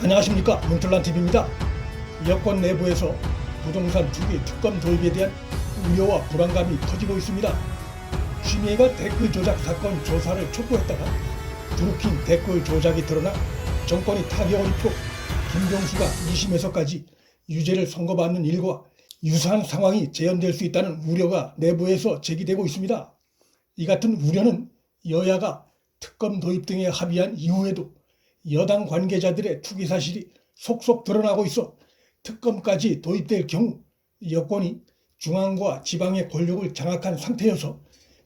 안녕하십니까, 문틀란TV입니다. 여권 내부에서 부동산 투기 특검 도입에 대한 우려와 불안감이 커지고 있습니다. 취미애가 댓글 조작 사건 조사를 촉구했다가 드루킹 댓글 조작이 드러나 정권이 타격을 입고 김경수가 2심에서까지 유죄를 선고받는 일과 유사한 상황이 재현될 수 있다는 우려가 내부에서 제기되고 있습니다. 이 같은 우려는 여야가 특검 도입 등에 합의한 이후에도 여당 관계자들의 투기 사실이 속속 드러나고 있어 특검까지 도입될 경우 여권이 중앙과 지방의 권력을 장악한 상태여서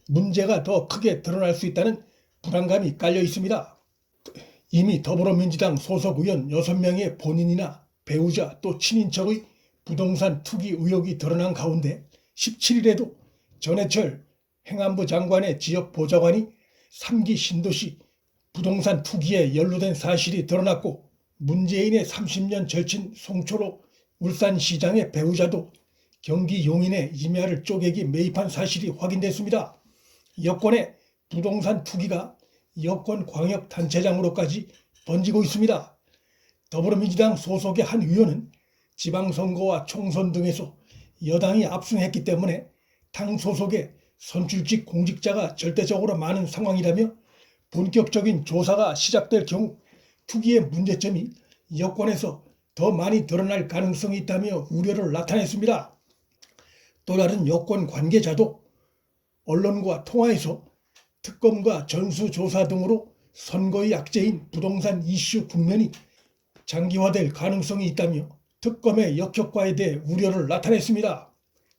문제가 더 크게 드러날 수 있다는 불안감이 깔려 있습니다. 이미 더불어민주당 소속 의원 6명의 본인이나 배우자 또 친인척의 부동산 투기 의혹이 드러난 가운데 17일에도 전해철 행안부 장관의 지역 보좌관이 3기 신도시 부동산 투기에 연루된 사실이 드러났고, 문재인의 30년 절친 송초로 울산시장의 배우자도 경기 용인의 임야를 쪼개기 매입한 사실이 확인됐습니다. 여권의 부동산 투기가 여권 광역단체장으로까지 번지고 있습니다. 더불어민주당 소속의 한 의원은 지방선거와 총선 등에서 여당이 압승했기 때문에 당 소속의 선출직 공직자가 절대적으로 많은 상황이라며 본격적인 조사가 시작될 경우 투기의 문제점이 여권에서 더 많이 드러날 가능성이 있다며 우려를 나타냈습니다. 또 다른 여권 관계자도 언론과 통화에서 특검과 전수조사 등으로 선거의 악재인 부동산 이슈 국면이 장기화될 가능성이 있다며 특검의 역효과에 대해 우려를 나타냈습니다.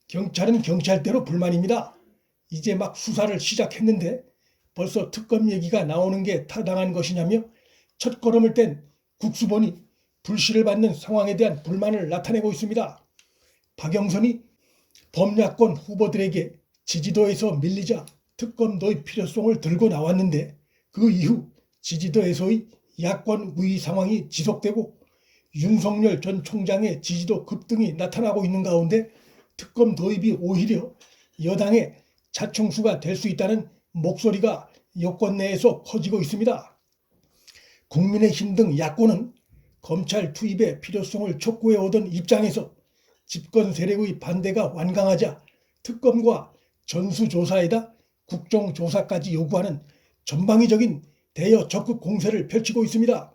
경찰은 경찰대로 불만입니다. 이제 막 수사를 시작했는데 벌써 특검 얘기가 나오는 게 타당한 것이냐며 첫걸음을 뗀 국수본이 불씨를 받는 상황에 대한 불만을 나타내고 있습니다. 박영선이 범야권 후보들에게 지지도에서 밀리자 특검 도입 필요성을 들고 나왔는데 그 이후 지지도에서의 야권 우위 상황이 지속되고 윤석열 전 총장의 지지도 급등이 나타나고 있는 가운데 특검 도입이 오히려 여당의 자충수가 될 수 있다는 목소리가 여권 내에서 커지고 있습니다. 국민의힘 등 야권은 검찰 투입의 필요성을 촉구해오던 입장에서 집권 세력의 반대가 완강하자 특검과 전수조사에다 국정조사까지 요구하는 전방위적인 대여 적극 공세를 펼치고 있습니다.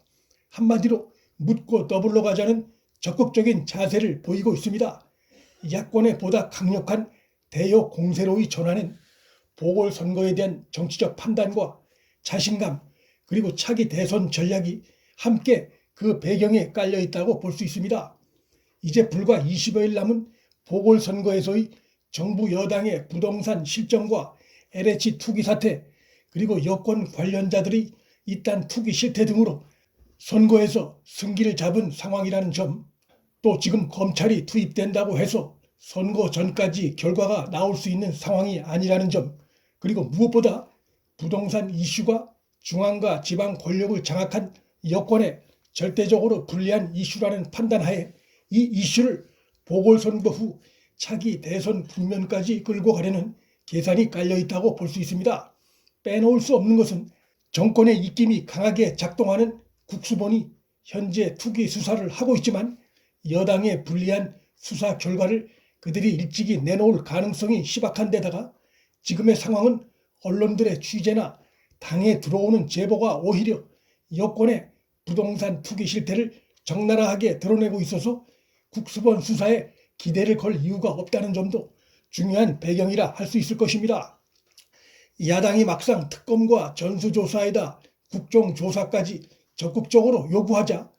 한마디로 묻고 더불러 가자는 적극적인 자세를 보이고 있습니다. 야권의 보다 강력한 대여 공세로의 전환은 보궐선거에 대한 정치적 판단과 자신감 그리고 차기 대선 전략이 함께 그 배경에 깔려 있다고 볼 수 있습니다. 이제 불과 20여일 남은 보궐선거에서의 정부 여당의 부동산 실정과 LH 투기 사태 그리고 여권 관련자들의 잇단 투기 실태 등으로 선거에서 승기를 잡은 상황이라는 점, 또 지금 검찰이 투입된다고 해서 선거 전까지 결과가 나올 수 있는 상황이 아니라는 점, 그리고 무엇보다 부동산 이슈가 중앙과 지방 권력을 장악한 여권에 절대적으로 불리한 이슈라는 판단하에 이 이슈를 보궐선거 후 차기 대선 국면까지 끌고 가려는 계산이 깔려있다고 볼 수 있습니다. 빼놓을 수 없는 것은 정권의 입김이 강하게 작동하는 국수본이 현재 투기 수사를 하고 있지만 여당에 불리한 수사 결과를 그들이 일찍이 내놓을 가능성이 희박한 데다가 지금의 상황은 언론들의 취재나 당에 들어오는 제보가 오히려 여권의 부동산 투기 실태를 적나라하게 드러내고 있어서 국수본 수사에 기대를 걸 이유가 없다는 점도 중요한 배경이라 할 수 있을 것입니다. 야당이 막상 특검과 전수조사에다 국정조사까지 적극적으로 요구하자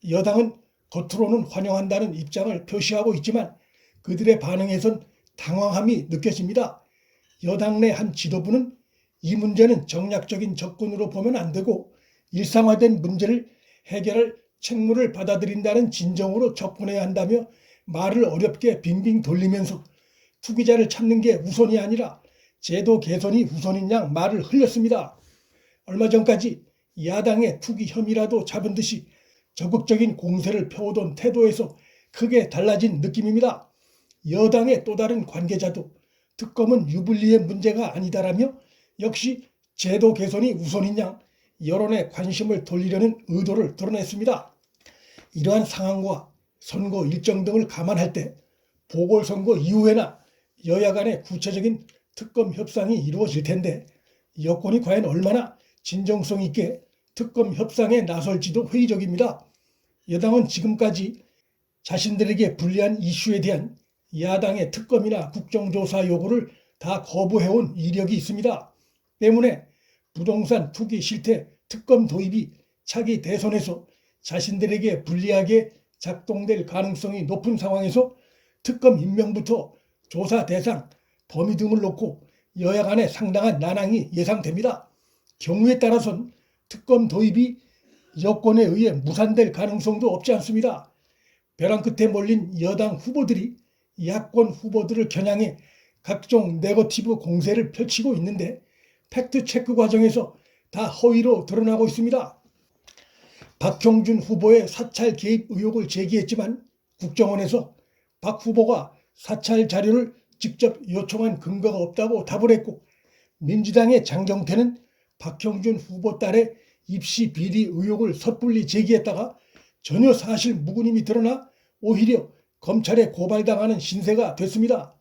여당은 겉으로는 환영한다는 입장을 표시하고 있지만 그들의 반응에선 당황함이 느껴집니다. 여당 내 한 지도부는 이 문제는 정략적인 접근으로 보면 안 되고 일상화된 문제를 해결할 책무를 받아들인다는 진정으로 접근해야 한다며 말을 어렵게 빙빙 돌리면서 투기자를 찾는 게 우선이 아니라 제도 개선이 우선인 양 말을 흘렸습니다. 얼마 전까지 야당의 투기 혐의라도 잡은 듯이 적극적인 공세를 펴오던 태도에서 크게 달라진 느낌입니다. 여당의 또 다른 관계자도 특검은 유불리의 문제가 아니다라며 역시 제도 개선이 우선인 양 여론의 관심을 돌리려는 의도를 드러냈습니다. 이러한 상황과 선거 일정 등을 감안할 때 보궐선거 이후에나 여야 간의 구체적인 특검 협상이 이루어질 텐데 여권이 과연 얼마나 진정성 있게 특검 협상에 나설지도 회의적입니다. 여당은 지금까지 자신들에게 불리한 이슈에 대한 야당의 특검이나 국정조사 요구를 다 거부해온 이력이 있습니다. 때문에 부동산 투기 실태 특검 도입이 차기 대선에서 자신들에게 불리하게 작동될 가능성이 높은 상황에서 특검 임명부터 조사 대상, 범위 등을 놓고 여야 간에 상당한 난항이 예상됩니다. 경우에 따라선 특검 도입이 여권에 의해 무산될 가능성도 없지 않습니다. 벼랑 끝에 몰린 여당 후보들이 야권 후보들을 겨냥해 각종 네거티브 공세를 펼치고 있는데 팩트체크 과정에서 다 허위로 드러나고 있습니다. 박형준 후보의 사찰 개입 의혹을 제기했지만 국정원에서 박 후보가 사찰 자료를 직접 요청한 근거가 없다고 답을 했고, 민주당의 장경태는 박형준 후보 딸의 입시 비리 의혹을 섣불리 제기했다가 전혀 사실 무근임이 드러나 오히려 검찰에 고발당하는 신세가 됐습니다.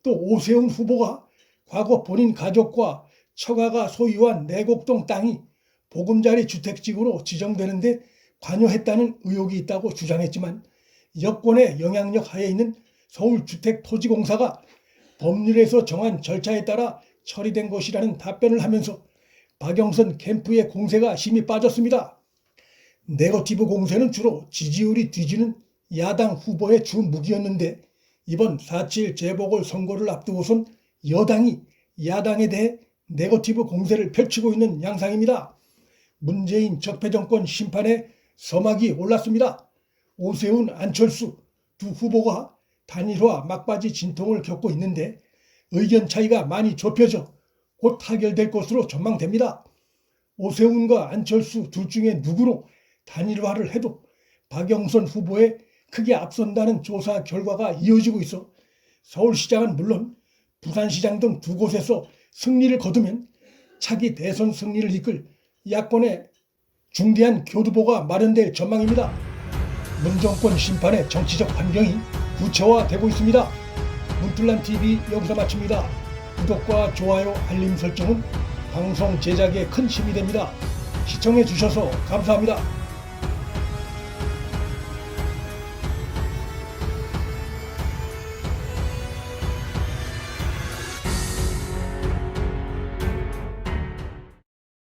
또 오세훈 후보가 과거 본인 가족과 처가가 소유한 내곡동 땅이 보금자리 주택지구로 지정되는데 관여했다는 의혹이 있다고 주장했지만 여권의 영향력 하에 있는 서울주택토지공사가 법률에서 정한 절차에 따라 처리된 것이라는 답변을 하면서 박영선 캠프의 공세가 힘이 빠졌습니다. 네거티브 공세는 주로 지지율이 뒤지는 야당 후보의 주 무기였는데 이번 4.7 재보궐선거를 앞두고선 여당이 야당에 대해 네거티브 공세를 펼치고 있는 양상입니다. 문재인 적폐정권 심판에 서막이 올랐습니다. 오세훈, 안철수 두 후보가 단일화 막바지 진통을 겪고 있는데 의견 차이가 많이 좁혀져 곧 타결될 것으로 전망됩니다. 오세훈과 안철수 둘 중에 누구로 단일화를 해도 박영선 후보에 크게 앞선다는 조사 결과가 이어지고 있어 서울시장은 물론 부산시장 등 두 곳에서 승리를 거두면 차기 대선 승리를 이끌 야권의 중대한 교두보가 마련될 전망입니다. 문정권 심판의 정치적 환경이 구체화되고 있습니다. 문틀란TV 여기서 마칩니다. 구독과 좋아요, 알림 설정은 방송 제작에 큰 힘이 됩니다. 시청해 주셔서 감사합니다.